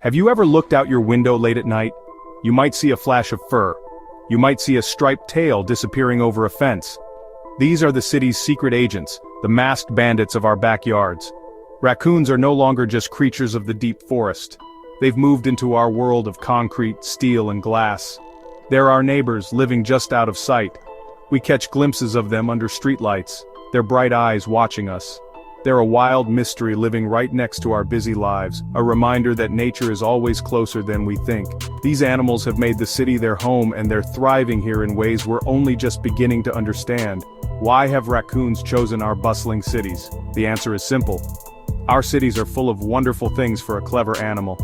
Have you ever looked out your window late at night? You might see a flash of fur. You might see a striped tail disappearing over a fence. These are the city's secret agents, the masked bandits of our backyards. Raccoons are no longer just creatures of the deep forest. They've moved into our world of concrete, steel, and glass. They're our neighbors living just out of sight. We catch glimpses of them under streetlights, their bright eyes watching us. They're a wild mystery living right next to our busy lives, a reminder that nature is always closer than we think. These animals have made the city their home and they're thriving here in ways we're only just beginning to understand. Why have raccoons chosen our bustling cities? The answer is simple. Our cities are full of wonderful things for a clever animal.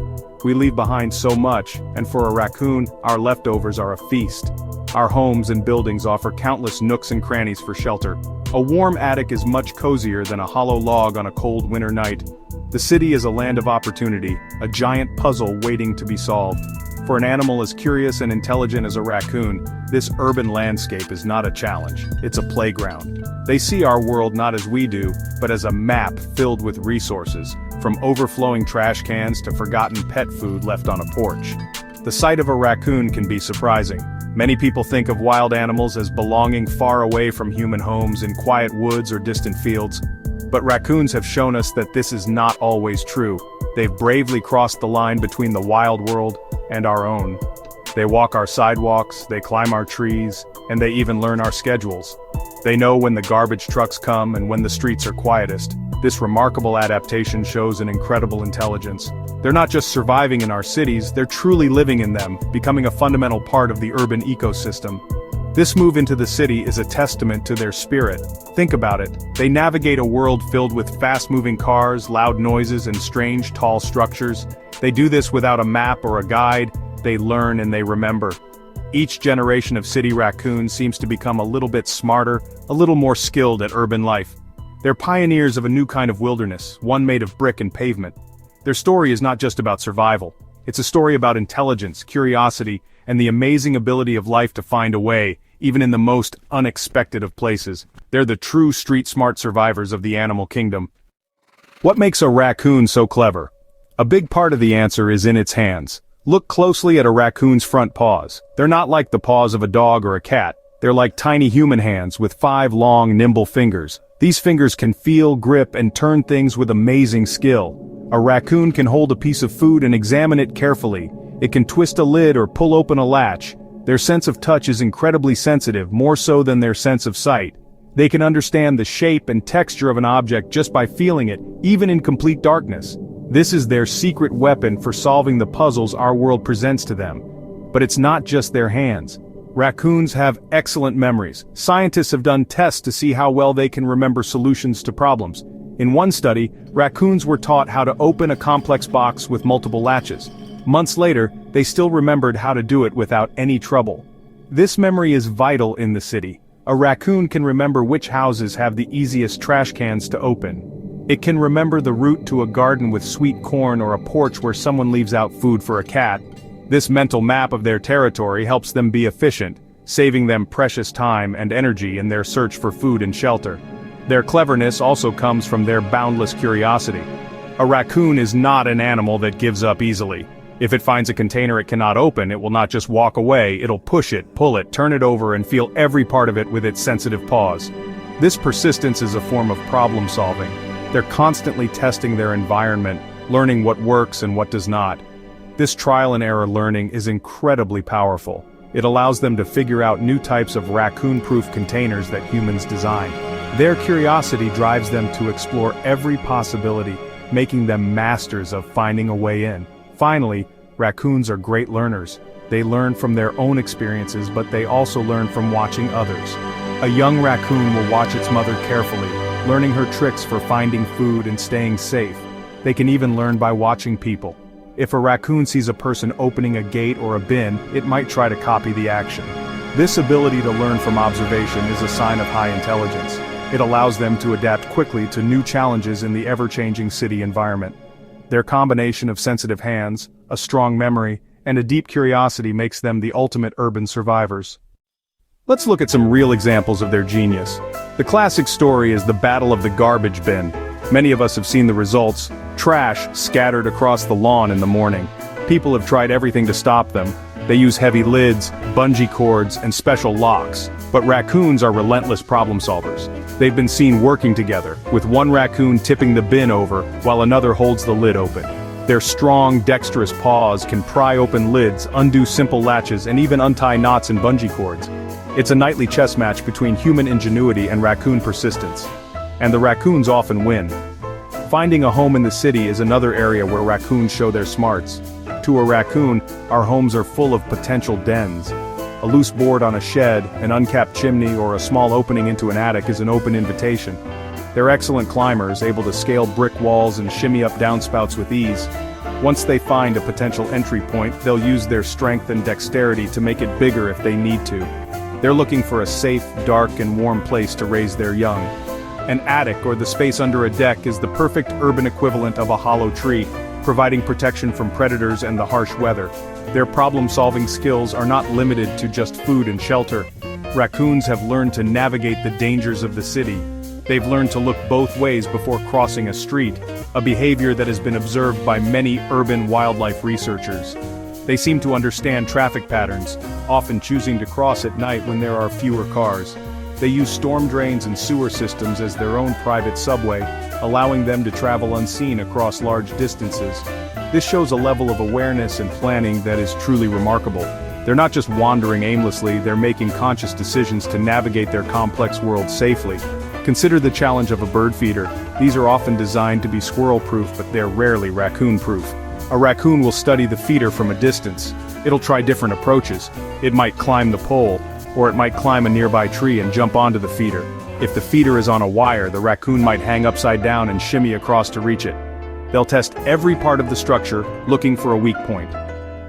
We leave behind so much, and for a raccoon, our leftovers are a feast. Our homes and buildings offer countless nooks and crannies for shelter. A warm attic is much cozier than a hollow log on a cold winter night. The city is a land of opportunity, a giant puzzle waiting to be solved. For an animal as curious and intelligent as a raccoon, this urban landscape is not a challenge, it's a playground. They see our world not as we do, but as a map filled with resources, from overflowing trash cans to forgotten pet food left on a porch. The sight of a raccoon can be surprising. Many people think of wild animals as belonging far away from human homes in quiet woods or distant fields. But raccoons have shown us that this is not always true. They've bravely crossed the line between the wild world and our own. They walk our sidewalks, they climb our trees, and they even learn our schedules. They know when the garbage trucks come and when the streets are quietest. This remarkable adaptation shows an incredible intelligence. They're not just surviving in our cities, they're truly living in them, becoming a fundamental part of the urban ecosystem. This move into the city is a testament to their spirit. Think about it. They navigate a world filled with fast-moving cars, loud noises, and strange, tall structures. They do this without a map or a guide. They learn and they remember. Each generation of city raccoons seems to become a little bit smarter, a little more skilled at urban life. They're pioneers of a new kind of wilderness, one made of brick and pavement. Their story is not just about survival. It's a story about intelligence, curiosity, and the amazing ability of life to find a way, even in the most unexpected of places. They're the true street-smart survivors of the animal kingdom. What makes a raccoon so clever? A big part of the answer is in its hands. Look closely at a raccoon's front paws. They're not like the paws of a dog or a cat. They're like tiny human hands with 5 long, nimble fingers. These fingers can feel, grip, and turn things with amazing skill. A raccoon can hold a piece of food and examine it carefully. It can twist a lid or pull open a latch. Their sense of touch is incredibly sensitive, more so than their sense of sight. They can understand the shape and texture of an object just by feeling it, even in complete darkness. This is their secret weapon for solving the puzzles our world presents to them. But it's not just their hands. Raccoons have excellent memories. Scientists have done tests to see how well they can remember solutions to problems. In one study, raccoons were taught how to open a complex box with multiple latches. Months later, they still remembered how to do it without any trouble. This memory is vital in the city. A raccoon can remember which houses have the easiest trash cans to open. It can remember the route to a garden with sweet corn or a porch where someone leaves out food for a cat. This mental map of their territory helps them be efficient, saving them precious time and energy in their search for food and shelter. Their cleverness also comes from their boundless curiosity. A raccoon is not an animal that gives up easily. If it finds a container it cannot open, it will not just walk away, it'll push it, pull it, turn it over, and feel every part of it with its sensitive paws. This persistence is a form of problem solving. They're constantly testing their environment, learning what works and what does not. This trial and error learning is incredibly powerful. It allows them to figure out new types of raccoon-proof containers that humans design. Their curiosity drives them to explore every possibility, making them masters of finding a way in. Finally, raccoons are great learners. They learn from their own experiences, but they also learn from watching others. A young raccoon will watch its mother carefully, learning her tricks for finding food and staying safe. They can even learn by watching people. If a raccoon sees a person opening a gate or a bin, it might try to copy the action. This ability to learn from observation is a sign of high intelligence. It allows them to adapt quickly to new challenges in the ever-changing city environment. Their combination of sensitive hands, a strong memory, and a deep curiosity makes them the ultimate urban survivors. Let's look at some real examples of their genius. The classic story is the Battle of the Garbage Bin. Many of us have seen the results: trash scattered across the lawn in the morning. People have tried everything to stop them. They use heavy lids, bungee cords, and special locks. But raccoons are relentless problem solvers. They've been seen working together, with one raccoon tipping the bin over while another holds the lid open. Their strong, dexterous paws can pry open lids, undo simple latches, and even untie knots in bungee cords. It's a nightly chess match between human ingenuity and raccoon persistence. And the raccoons often win. Finding a home in the city is another area where raccoons show their smarts. To a raccoon, our homes are full of potential dens. A loose board on a shed, an uncapped chimney, or a small opening into an attic is an open invitation. They're excellent climbers, able to scale brick walls and shimmy up downspouts with ease. Once they find a potential entry point, they'll use their strength and dexterity to make it bigger if they need to. They're looking for a safe, dark, and warm place to raise their young. An attic, or the space under a deck, is the perfect urban equivalent of a hollow tree, providing protection from predators and the harsh weather. Their problem-solving skills are not limited to just food and shelter. Raccoons have learned to navigate the dangers of the city. They've learned to look both ways before crossing a street, a behavior that has been observed by many urban wildlife researchers. They seem to understand traffic patterns, often choosing to cross at night when there are fewer cars. They use storm drains and sewer systems as their own private subway, allowing them to travel unseen across large distances. This shows a level of awareness and planning that is truly remarkable. They're not just wandering aimlessly, they're making conscious decisions to navigate their complex world safely. Consider the challenge of a bird feeder. These are often designed to be squirrel-proof, but they're rarely raccoon-proof. A raccoon will study the feeder from a distance. It'll try different approaches. It might climb the pole, or it might climb a nearby tree and jump onto the feeder. If the feeder is on a wire, the raccoon might hang upside down and shimmy across to reach it. They'll test every part of the structure, looking for a weak point.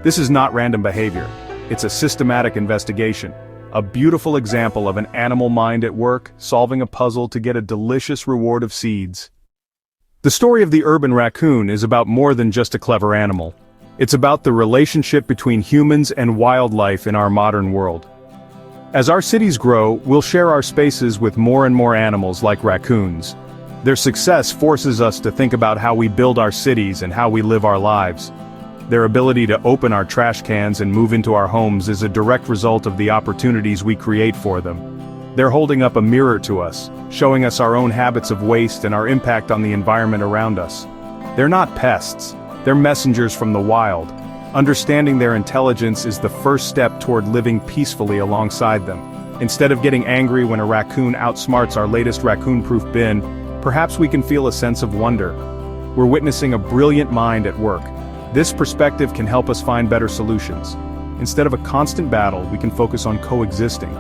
This is not random behavior. It's a systematic investigation. A beautiful example of an animal mind at work, solving a puzzle to get a delicious reward of seeds. The story of the urban raccoon is about more than just a clever animal. It's about the relationship between humans and wildlife in our modern world. As our cities grow, we'll share our spaces with more and more animals like raccoons. Their success forces us to think about how we build our cities and how we live our lives. Their ability to open our trash cans and move into our homes is a direct result of the opportunities we create for them. They're holding up a mirror to us, showing us our own habits of waste and our impact on the environment around us. They're not pests, they're messengers from the wild. Understanding their intelligence is the first step toward living peacefully alongside them. Instead of getting angry when a raccoon outsmarts our latest raccoon-proof bin, perhaps we can feel a sense of wonder. We're witnessing a brilliant mind at work. This perspective can help us find better solutions. Instead of a constant battle, we can focus on coexisting.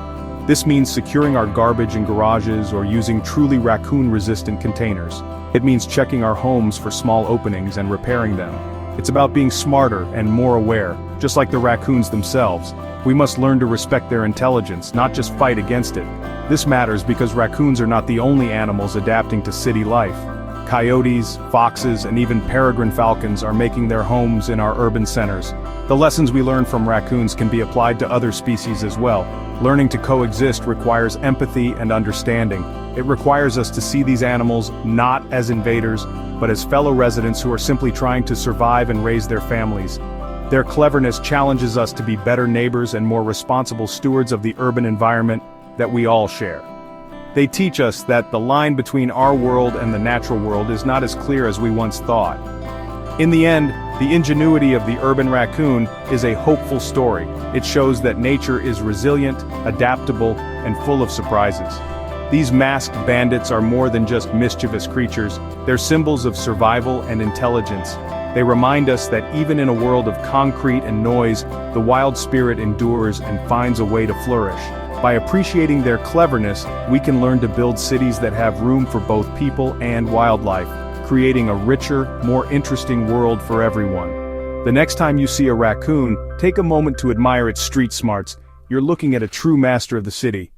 This means securing our garbage in garages or using truly raccoon-resistant containers. It means checking our homes for small openings and repairing them. It's about being smarter and more aware, just like the raccoons themselves. We must learn to respect their intelligence, not just fight against it. This matters because raccoons are not the only animals adapting to city life. Coyotes, foxes, and even peregrine falcons are making their homes in our urban centers. The lessons we learn from raccoons can be applied to other species as well. Learning to coexist requires empathy and understanding. It requires us to see these animals not as invaders, but as fellow residents who are simply trying to survive and raise their families. Their cleverness challenges us to be better neighbors and more responsible stewards of the urban environment that we all share. They teach us that the line between our world and the natural world is not as clear as we once thought. In the end, the ingenuity of the urban raccoon is a hopeful story. It shows that nature is resilient, adaptable, and full of surprises. These masked bandits are more than just mischievous creatures, they're symbols of survival and intelligence. They remind us that even in a world of concrete and noise, the wild spirit endures and finds a way to flourish. By appreciating their cleverness, we can learn to build cities that have room for both people and wildlife, creating a richer, more interesting world for everyone. The next time you see a raccoon, take a moment to admire its street smarts. You're looking at a true master of the city.